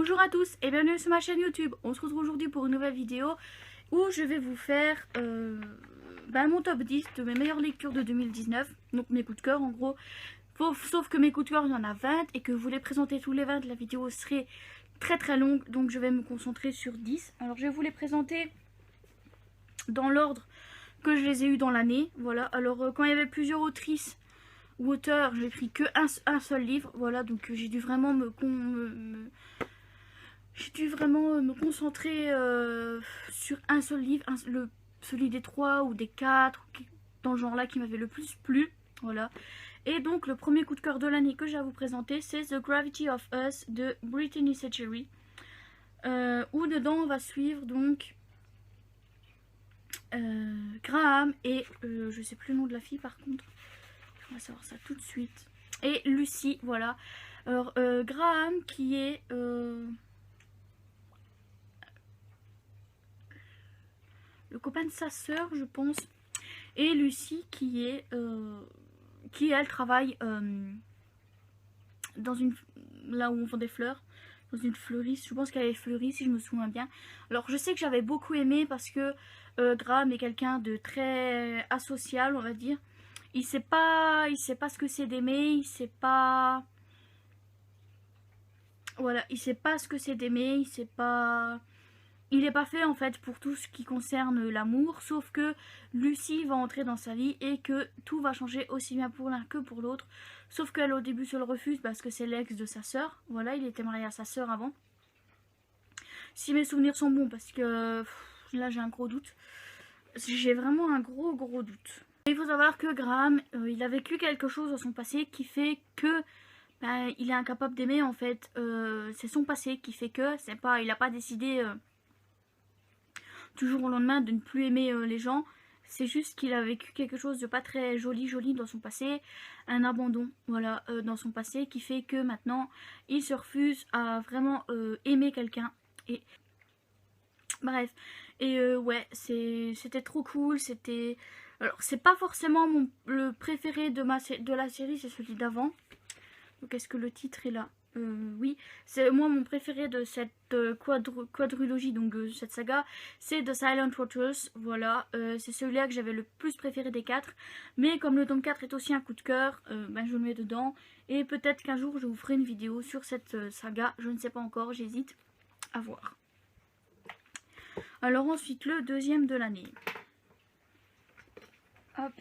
Bonjour à tous et bienvenue sur ma chaîne YouTube. On se retrouve aujourd'hui pour une nouvelle vidéo où je vais vous faire mon top 10 de mes meilleures lectures de 2019. Donc mes coups de cœur en gros. Sauf que mes coups de cœur il y en a 20 et que vous les présenter tous les 20, la vidéo serait très longue. Donc je vais me concentrer sur 10. Alors je vais vous les présenter dans l'ordre que je les ai eu dans l'année. Voilà, alors quand il y avait plusieurs autrices ou auteurs, j'ai pris que un seul livre. Voilà, donc j'ai dû vraiment me concentrer sur un seul livre, celui des 3 ou des 4, dans le genre là qui m'avait le plus plu. Voilà. Et donc le premier coup de cœur de l'année que j'ai à vous présenter, c'est The Gravity of Us de Brittany Setchery. Où dedans on va suivre donc Graham et je sais plus le nom de la fille par contre. On va savoir ça tout de suite. Et Lucy, voilà. Alors Graham qui est le copain de sa sœur, je pense. Et Lucy qui elle travaille dans une, là où on vend des fleurs, dans une fleuriste. Je pense qu'elle est fleuriste si je me souviens bien. Alors je sais que j'avais beaucoup aimé parce que Graham est quelqu'un de très asocial, on va dire. Il sait pas ce que c'est d'aimer, il sait pas ce que c'est d'aimer, il n'est pas fait en fait pour tout ce qui concerne l'amour, sauf que Lucy va entrer dans sa vie et que tout va changer aussi bien pour l'un que pour l'autre. Sauf qu'elle au début se le refuse parce que c'est l'ex de sa sœur. Voilà, il était marié à sa sœur avant. Si mes souvenirs sont bons, parce que là j'ai un gros doute. J'ai vraiment un gros doute. Il faut savoir que Graham, il a vécu quelque chose dans son passé qui fait que il est incapable d'aimer en fait. C'est son passé qui fait que il n'a pas décidé toujours au lendemain de ne plus aimer les gens. C'est juste qu'il a vécu quelque chose de pas très joli dans son passé, un abandon, voilà, dans son passé, qui fait que maintenant il se refuse à vraiment aimer quelqu'un. Et bref, et ouais, c'était trop cool. C'était, alors c'est pas forcément le préféré de la série, c'est celui d'avant. Donc est-ce que le titre est là? Oui, c'est moi mon préféré de cette quadrilogie, donc cette saga, c'est The Silent Waters. Voilà, c'est celui-là que j'avais le plus préféré des 4. Mais comme le tome 4 est aussi un coup de cœur, je le mets dedans. Et peut-être qu'un jour je vous ferai une vidéo sur cette saga, je ne sais pas encore, j'hésite à voir. Alors ensuite, le deuxième de l'année. Hop,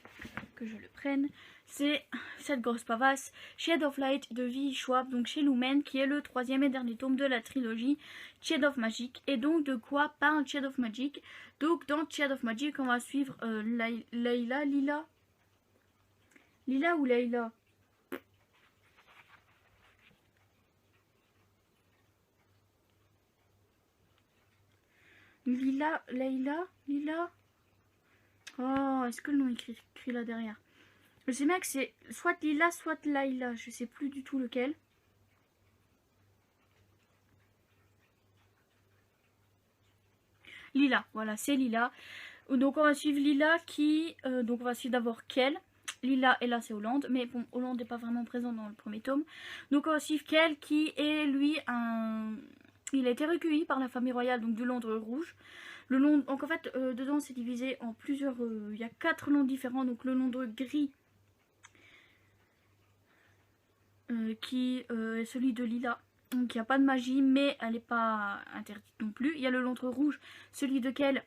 que je le prenne. C'est cette grosse pavasse, Shade of Light de V. Schwab, donc chez Lumen, qui est le 3e et dernier tome de la trilogie Shade of Magic. Et donc de quoi parle Shade of Magic? Donc dans Shade of Magic, on va suivre Lila ou Layla? Lila. Oh, est-ce que le nom est écrit là derrière? Je sais bien que c'est soit Lila, soit Layla. Je sais plus du tout lequel. Lila, voilà, c'est Lila. Donc on va suivre Lila qui... donc on va suivre d'abord Kel. Lila et là c'est Hollande. Mais bon, Hollande n'est pas vraiment présent dans le premier tome. Donc on va suivre Kel qui est lui un... Il a été recueilli par la famille royale donc du Londres rouge. Donc en fait dedans c'est divisé en plusieurs... il y a 4 Londres différents. Donc le Londres gris... qui est celui de Lila. Donc il n'y a pas de magie, mais elle n'est pas interdite non plus. Il y a le Londres rouge, celui de Kel,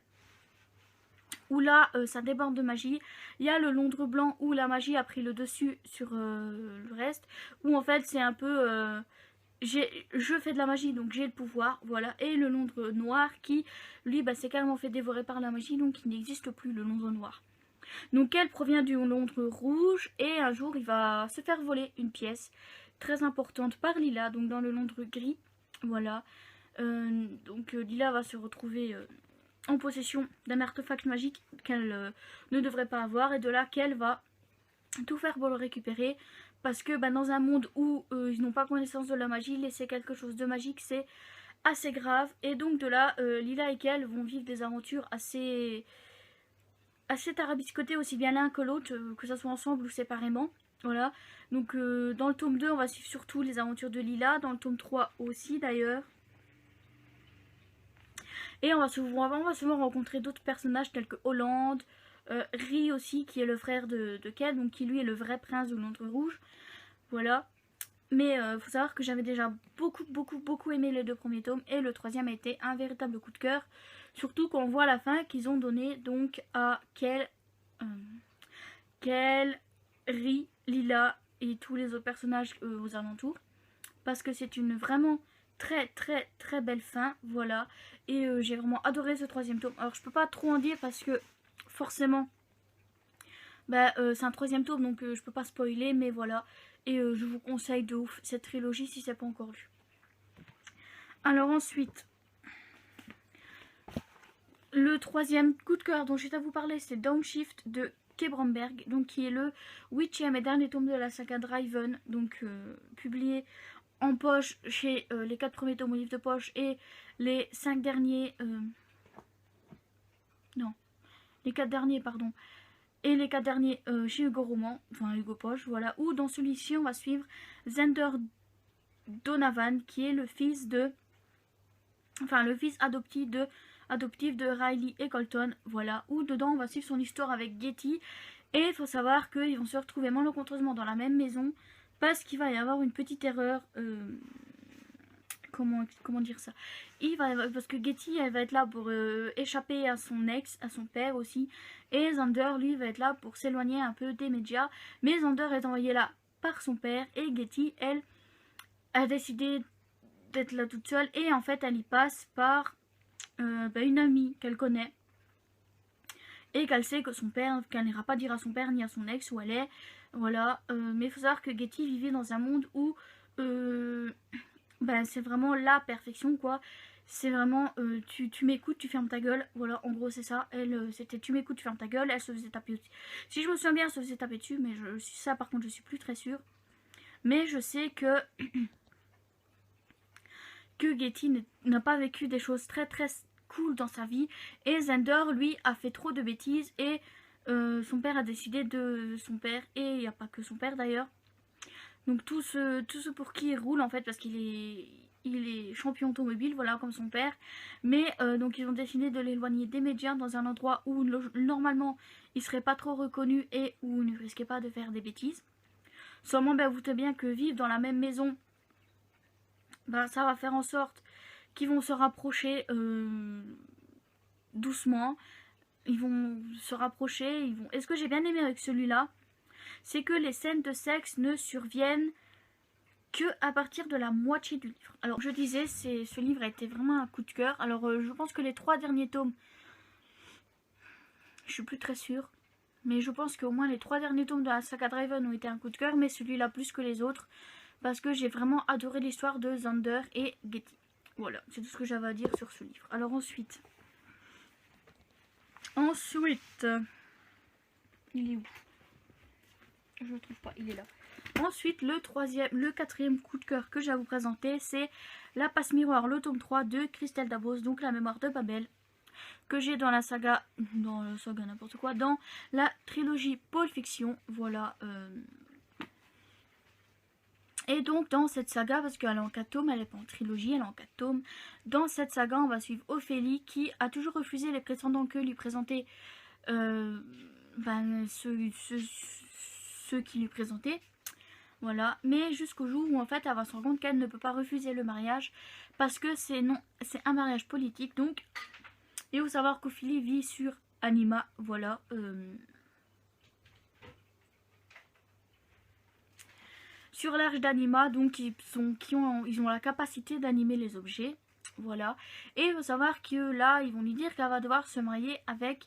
où là ça déborde de magie. Il y a le Londres blanc où la magie a pris le dessus sur le reste, où en fait c'est un peu je fais de la magie donc j'ai le pouvoir, voilà. Et le Londres noir qui lui s'est carrément fait dévorer par la magie, donc il n'existe plus, le Londres noir. Donc elle provient du Londres rouge et un jour il va se faire voler une pièce très importante par Lila, donc dans le Londres gris, voilà. Donc Lila va se retrouver en possession d'un artefact magique qu'elle ne devrait pas avoir, et de là qu'elle va tout faire pour le récupérer, parce que dans un monde où ils n'ont pas connaissance de la magie, laisser quelque chose de magique c'est assez grave. Et donc de là Lila et qu'elle vont vivre des aventures assez tarabiscotés, aussi bien l'un que l'autre, que ce soit ensemble ou séparément. Voilà, donc dans le tome 2 on va suivre surtout les aventures de Lila, dans le tome 3 aussi d'ailleurs. Et on va souvent rencontrer d'autres personnages tels que Holland, Ri aussi, qui est le frère de Kel, donc qui lui est le vrai prince de l'Ontre Rouge. Voilà. Mais faut savoir que j'avais déjà beaucoup aimé les 2 premiers tomes, et le 3e a été un véritable coup de cœur. Surtout quand on voit à la fin qu'ils ont donné donc à Kel, Ri, Lila et tous les autres personnages aux alentours. Parce que c'est une vraiment très belle fin, voilà. Et j'ai vraiment adoré ce 3e tome. Alors je peux pas trop en dire parce que forcément c'est un 3e tome, donc je peux pas spoiler, mais voilà. Et je vous conseille de ouf cette trilogie si c'est pas encore lu. Alors ensuite, le 3e coup de cœur dont je vais à vous parler, c'est Downshift de Kay Bromberg, donc qui est le 8e et dernier tome de la saga Driven, donc publié en poche chez les 4 premiers tomes au livre de poche et les 5 derniers non, les 4 derniers pardon, et les 4 derniers chez Hugo Roman, enfin Hugo Poche, voilà. Où dans celui-ci on va suivre Xander Donovan, qui est le fils adoptif de Riley et Colton, voilà. Où dedans on va suivre son histoire avec Getty, et il faut savoir qu'ils vont se retrouver malencontreusement dans la même maison parce qu'il va y avoir une petite erreur. Comment dire ça, parce que Getty elle va être là pour échapper à son ex, à son père aussi, et Xander lui va être là pour s'éloigner un peu des médias, mais Xander est envoyé là par son père, et Getty elle a décidé d'être là toute seule, et en fait elle y passe par une amie qu'elle connaît et qu'elle sait que son père, qu'elle n'ira pas dire à son père ni à son ex où elle est, voilà. Mais il faut savoir que Getty vivait dans un monde où c'est vraiment la perfection, quoi. C'est vraiment tu m'écoutes, tu fermes ta gueule, voilà, en gros c'est ça. Elle c'était tu m'écoutes, tu fermes ta gueule. Elle se faisait taper dessus, si je me souviens bien, elle se faisait taper dessus, mais ça par contre je suis plus très sûre. Mais je sais que Getty n'a pas vécu des choses très cool dans sa vie, et Xander lui a fait trop de bêtises, et son père a décidé de son père, et il n'y a pas que son père d'ailleurs, donc tout ce pour qui il roule en fait, parce qu'il est champion automobile, voilà, comme son père. Mais donc ils ont décidé de l'éloigner des médias dans un endroit où normalement il serait pas trop reconnu et où il ne risquait pas de faire des bêtises. Seulement vous doutez bien que vivre dans la même maison, ça va faire en sorte qu'ils vont se rapprocher doucement. Ils vont se rapprocher, Et ce que j'ai bien aimé avec celui-là, c'est que les scènes de sexe ne surviennent que à partir de la moitié du livre. Alors je disais, ce livre a été vraiment un coup de cœur. Alors je pense que les 3 derniers tomes, je suis plus très sûre, mais je pense qu'au moins les 3 derniers tomes de la saga Driven ont été un coup de cœur, mais celui-là plus que les autres, parce que j'ai vraiment adoré l'histoire de Xander et Getty. Voilà, c'est tout ce que j'avais à dire sur ce livre. Alors ensuite, il est où? Je le trouve pas, il est là. Ensuite, le 4e coup de cœur que j'ai à vous présenter, c'est La Passe Miroir, le tome 3 de Christelle Dabos, donc La Mémoire de Babel, que j'ai dans la saga n'importe quoi, dans la trilogie Pulp Fiction, voilà. Et donc dans cette saga, parce qu'elle est en 4 tomes, elle n'est pas en trilogie, elle est en 4 tomes, dans cette saga on va suivre Ophélie, qui a toujours refusé les prétendants que lui présentaient ceux qui lui présentaient. Voilà, mais jusqu'au jour où en fait elle va se rendre compte qu'elle ne peut pas refuser le mariage parce que c'est un mariage politique. Donc il faut savoir qu'Ophélie vit sur Anima, voilà. Sur l'Arche d'Anima, donc ils ont la capacité d'animer les objets, voilà. Et il faut savoir que là ils vont lui dire qu'elle va devoir se marier avec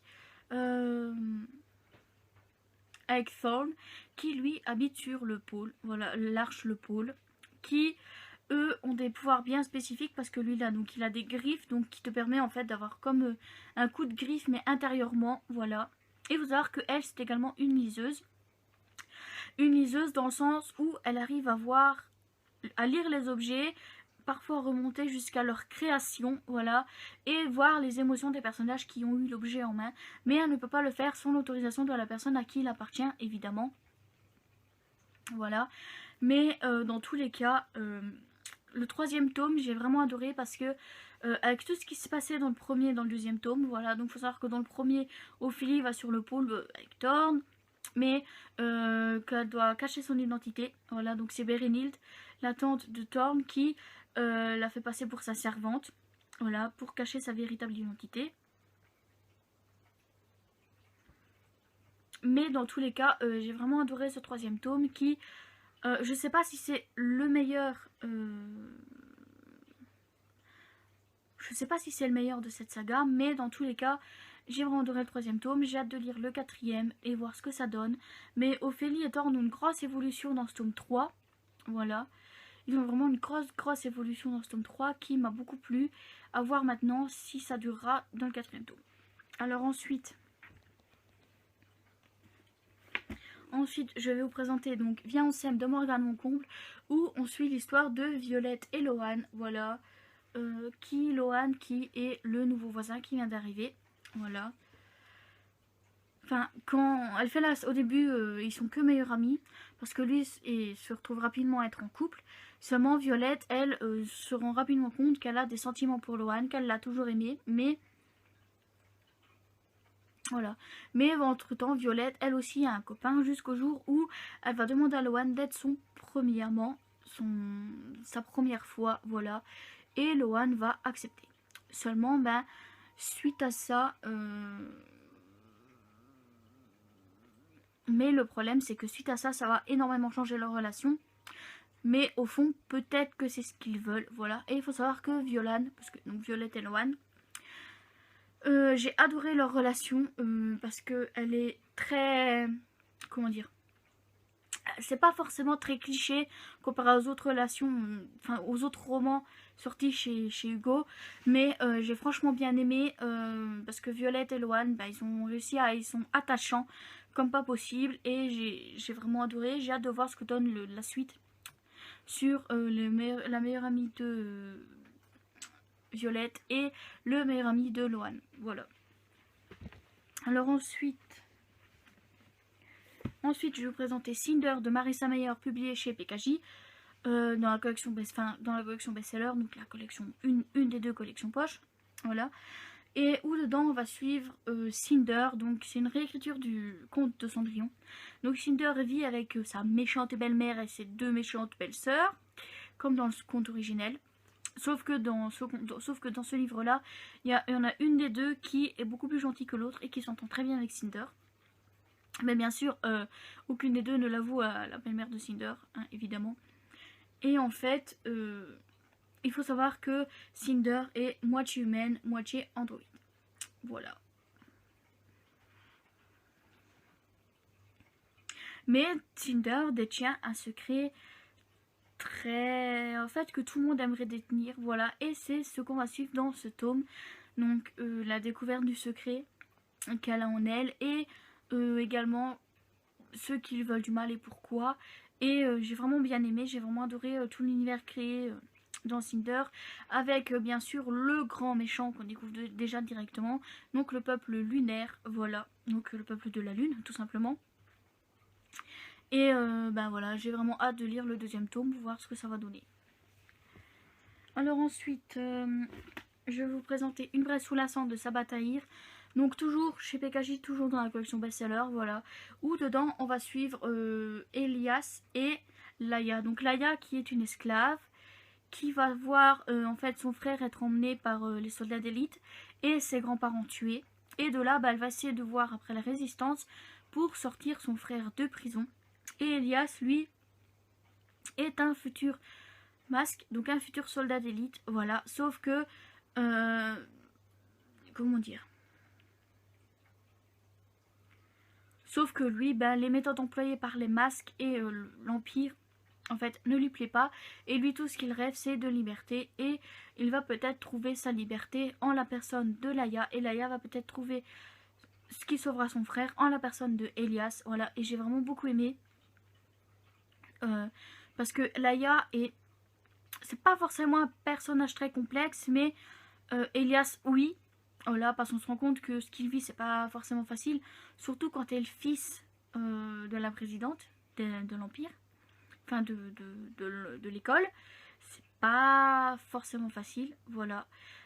Thorne, qui lui habite sur le pôle, voilà, l'arche le pôle, qui eux ont des pouvoirs bien spécifiques, parce que lui là, donc il a des griffes, donc qui te permet en fait d'avoir comme un coup de griffe mais intérieurement, voilà. Et vous savoir que elle c'est également une liseuse dans le sens où elle arrive à lire les objets, parfois remonter jusqu'à leur création, voilà, et voir les émotions des personnages qui ont eu l'objet en main, mais elle ne peut pas le faire sans l'autorisation de la personne à qui il appartient, évidemment, voilà. Mais dans tous les cas, le 3e tome j'ai vraiment adoré, parce que avec tout ce qui s'est passé dans le premier et dans le deuxième tome. Voilà, donc il faut savoir que dans le premier, Ophélie va sur le pôle avec Thorn, mais qu'elle doit cacher son identité. Voilà, donc c'est Bérénild, la tante de Thorn, qui l'a fait passer pour sa servante, voilà, pour cacher sa véritable identité. Mais dans tous les cas, j'ai vraiment adoré ce troisième tome qui, je sais pas si c'est le meilleur, je sais pas si c'est le meilleur de cette saga, mais dans tous les cas, j'ai vraiment adoré le troisième tome. J'ai hâte de lire le quatrième et voir ce que ça donne. Mais Ophélie et Thorn ont une grosse évolution dans ce tome 3. Voilà. Ils ont vraiment une grosse évolution dans ce tome 3 qui m'a beaucoup plu. À voir maintenant si ça durera dans le quatrième tome. Alors ensuite, je vais vous présenter donc Viens on s'aime de Morgane Moncomble, où on suit l'histoire de Violette et Lohan. Voilà. Lohan qui est le nouveau voisin qui vient d'arriver. Voilà. Enfin, quand elle fait au début, ils sont que meilleurs amis, parce que lui se retrouve rapidement à être en couple. Seulement Violette, elle, se rend rapidement compte qu'elle a des sentiments pour Lohan, qu'elle l'a toujours aimé, mais voilà. Mais entre temps, Violette, elle aussi a un copain, jusqu'au jour où elle va demander à Lohan d'être son premier amant, sa première fois, voilà. Et Lohan va accepter. Seulement, ben, suite à ça, mais le problème, c'est que suite à ça, ça va énormément changer leur relation. Mais au fond, peut-être que c'est ce qu'ils veulent, voilà. Et il faut savoir que donc Violette et Lohan, j'ai adoré leur relation parce que elle est très, comment dire, c'est pas forcément très cliché comparé aux autres relations, enfin aux autres romans sortis chez Hugo, mais j'ai franchement bien aimé parce que Violette et Lohan, bah, ils sont attachants comme pas possible, et j'ai vraiment adoré. J'ai hâte de voir ce que donne la suite sur la meilleure amie de Violette et le meilleur ami de Lohan. Voilà. Alors ensuite, je vais vous présenter Cinder de Marissa Meyer, publié chez PKJ, dans la collection best-seller, donc la collection une des deux collections poche. Voilà. Et où dedans on va suivre Cinder, donc c'est une réécriture du conte de Cendrillon. Donc Cinder vit avec sa méchante belle-mère et ses deux méchantes belles-sœurs, comme dans le conte originel. Sauf que dans ce livre-là, il y en a une des deux qui est beaucoup plus gentille que l'autre et qui s'entend très bien avec Cinder. Mais bien sûr, aucune des deux ne l'avoue à la belle-mère de Cinder, hein, évidemment. Et en fait, il faut savoir que Cinder est moitié humaine, moitié androïde. Voilà. Mais Cinder détient un secret en fait, que tout le monde aimerait détenir. Voilà. Et c'est ce qu'on va suivre dans ce tome. Donc, la découverte du secret qu'elle a en elle, et également ceux qui lui veulent du mal et pourquoi. Et j'ai vraiment bien aimé, j'ai vraiment adoré tout l'univers créé dans Cinder, avec bien sûr le grand méchant qu'on découvre déjà directement, donc le peuple lunaire, voilà, donc le peuple de la lune tout simplement. Et ben voilà, j'ai vraiment hâte de lire le deuxième tome pour voir ce que ça va donner. Alors ensuite, je vais vous présenter Une vraie soulassante de Sabaa Tahir. Donc toujours chez PKJ, toujours dans la collection best-seller, voilà. Où dedans on va suivre Elias et Laïa. Donc Laïa qui est une esclave, qui va voir en fait son frère être emmené par les soldats d'élite et ses grands-parents tués. Et de là, bah, elle va essayer de voir après la résistance pour sortir son frère de prison. Et Elias, lui, est un futur masque, donc un futur soldat d'élite, voilà. Sauf que, comment dire, sauf que lui, ben, les méthodes employées par les masques et l'Empire, en fait, ne lui plaît pas. Et lui, tout ce qu'il rêve, c'est de liberté. Et il va peut-être trouver sa liberté en la personne de Laïa. Et Laïa va peut-être trouver ce qui sauvera son frère en la personne de Elias. Voilà, et j'ai vraiment beaucoup aimé. Parce que Laïa c'est pas forcément un personnage très complexe, mais Elias, oui. Voilà, parce qu'on se rend compte que ce qu'il vit, c'est pas forcément facile. Surtout quand t'es le fils de la présidente de l'Empire. Enfin, de l'école. C'est pas forcément facile, voilà.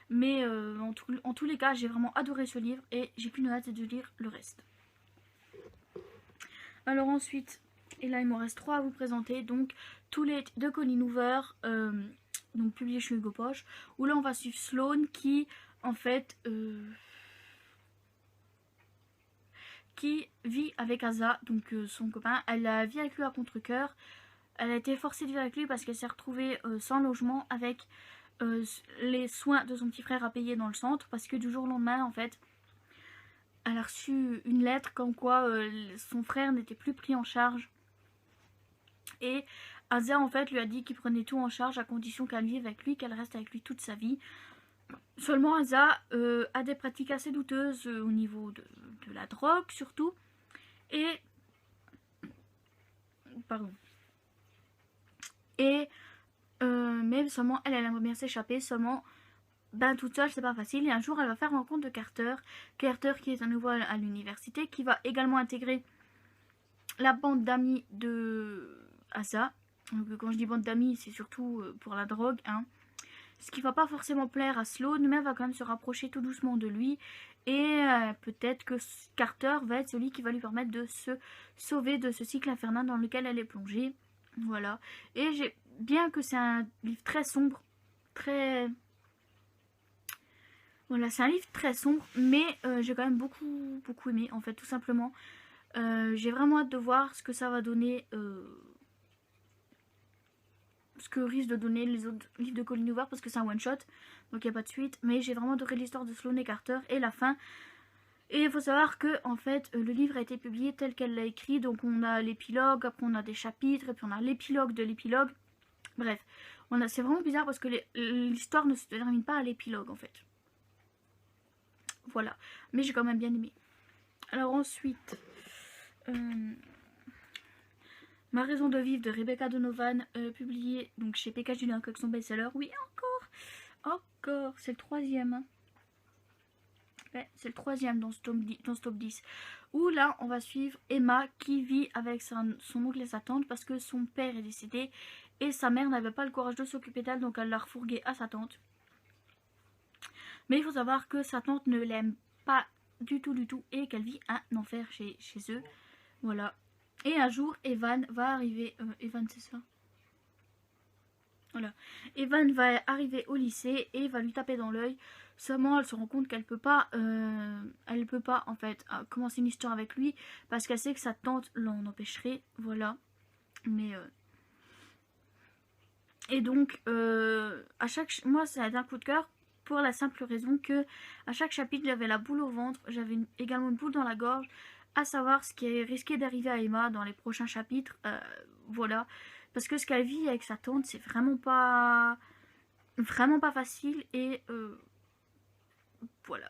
Mais en tous les cas, j'ai vraiment adoré ce livre et j'ai qu'une hâte de lire le reste. Alors ensuite, et là il me reste 3 à vous présenter, donc tous les de Colleen Hoover, donc publié chez Hugo Poche, où là on va suivre Sloane qui en fait qui vit avec Asa, donc son copain. Elle a vit avec lui à contre-cœur. Elle a été forcée de vivre avec lui parce qu'elle s'est retrouvée sans logement avec les soins de son petit frère à payer dans le centre, parce que du jour au lendemain en fait elle a reçu une lettre comme quoi son frère n'était plus pris en charge. Et Asa en fait lui a dit qu'il prenait tout en charge à condition qu'elle vive avec lui, qu'elle reste avec lui toute sa vie. Seulement Asa a des pratiques assez douteuses au niveau de la drogue surtout. Et pardon. Et mais seulement elle aimerait bien s'échapper, seulement ben toute seule c'est pas facile. Et un jour elle va faire rencontre de Carter qui est à nouveau à l'université, qui va également intégrer la bande d'amis de Asa. Donc quand je dis bande d'amis, c'est surtout pour la drogue, hein. Ce qui va pas forcément plaire à Sloane, mais elle va quand même se rapprocher tout doucement de lui. Et peut-être que Carter va être celui qui va lui permettre de se sauver de ce cycle infernal dans lequel elle est plongée. Voilà. Et bien que c'est un livre très sombre, très... Voilà, c'est un livre très sombre, mais j'ai quand même beaucoup aimé, en fait, tout simplement. J'ai vraiment hâte de voir ce que ça va donner, ce que risque de donner les autres livres de Colleen Hoover, parce que c'est un one shot, donc il n'y a pas de suite. Mais j'ai vraiment adoré l'histoire de Sloane et Carter et la fin. Et il faut savoir que en fait le livre a été publié tel qu'elle l'a écrit, donc on a l'épilogue, après on a des chapitres, et puis on a l'épilogue de l'épilogue. Bref, c'est vraiment bizarre parce que l'histoire ne se termine pas à l'épilogue en fait. Voilà, mais j'ai quand même bien aimé. Alors ensuite, Ma raison de vivre de Rebecca Donovan, publié donc chez PK Julien Coq, son best-seller. Oui, encore, c'est le 3e. Hein. Ouais, c'est le 3e dans ce top 10. Où là, on va suivre Emma qui vit avec son oncle et sa tante parce que son père est décédé et sa mère n'avait pas le courage de s'occuper d'elle, donc elle l'a refourguée à sa tante. Mais il faut savoir que sa tante ne l'aime pas du tout et qu'elle vit un enfer chez eux. Voilà. Et un jour, Evan va arriver. Evan, c'est ça? Voilà. Evan va arriver au lycée et va lui taper dans l'œil. Seulement, elle se rend compte qu'elle peut pas, en fait commencer une histoire avec lui parce qu'elle sait que sa tante l'en empêcherait. Voilà. Mais et donc, moi, ça a été un coup de cœur pour la simple raison que à chaque chapitre, j'avais la boule au ventre, j'avais également une boule dans la gorge, à savoir ce qui est risqué d'arriver à Emma dans les prochains chapitres. Voilà. Parce que ce qu'elle vit avec sa tante, c'est vraiment pas facile et voilà.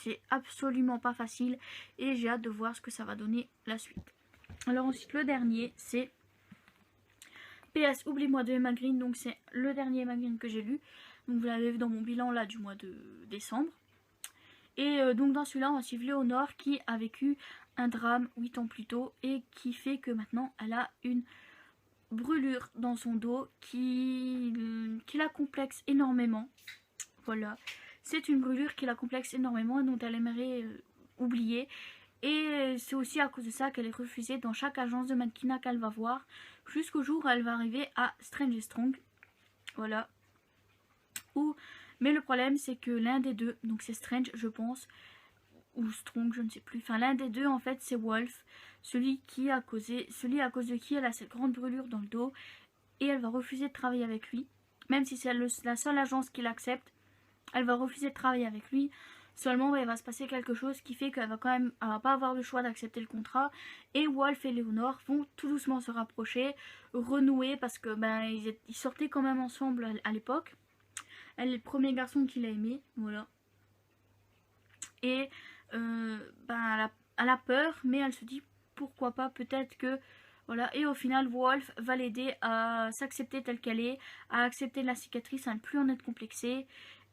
C'est absolument pas facile et j'ai hâte de voir ce que ça va donner la suite. Alors ensuite, le dernier, c'est PS, oublie-moi de Emma Green, donc c'est le dernier Emma Green que j'ai lu. Donc vous l'avez vu dans mon bilan là du mois de décembre. Et donc dans celui-là, on va suivre Léonore qui a vécu un drame 8 ans plus tôt et qui fait que maintenant elle a une brûlure dans son dos qui la complexe énormément. Voilà, c'est une brûlure qui la complexe énormément et dont elle aimerait oublier. Et c'est aussi à cause de ça qu'elle est refusée dans chaque agence de mannequinat qu'elle va voir, jusqu'au jour où elle va arriver à Strange et Strong. Voilà. Mais le problème c'est que l'un des deux, donc c'est Strange je pense, ou Strong, je ne sais plus, enfin l'un des deux en fait c'est Wolf, celui à cause de qui elle a cette grande brûlure dans le dos, et elle va refuser de travailler avec lui, même si c'est la seule agence qui l'accepte, elle va refuser de travailler avec lui. Seulement il va se passer quelque chose qui fait qu'elle va pas avoir le choix d'accepter le contrat, et Wolf et Léonore vont tout doucement se rapprocher, renouer, parce que ils sortaient quand même ensemble à l'époque. Elle est le premier garçon qu'il a aimé, voilà. Et elle a peur, mais elle se dit pourquoi pas, peut-être que voilà. Et au final, Wolf va l'aider à s'accepter telle qu'elle est, à accepter la cicatrice, à ne plus en être complexée.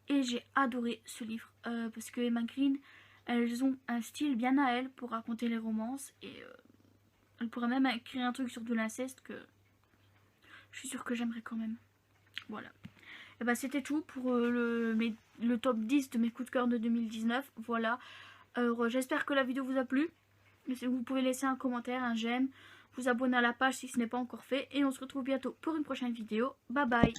Et j'ai adoré ce livre parce que Emma Green, elles ont un style bien à elles pour raconter les romances, et elle pourrait même écrire un truc sur de l'inceste que je suis sûre que j'aimerais quand même. Voilà. Et bah c'était tout pour le top 10 de mes coups de cœur de 2019. Voilà. Alors j'espère que la vidéo vous a plu. Vous pouvez laisser un commentaire, un j'aime, vous abonner à la page si ce n'est pas encore fait. Et on se retrouve bientôt pour une prochaine vidéo. Bye bye.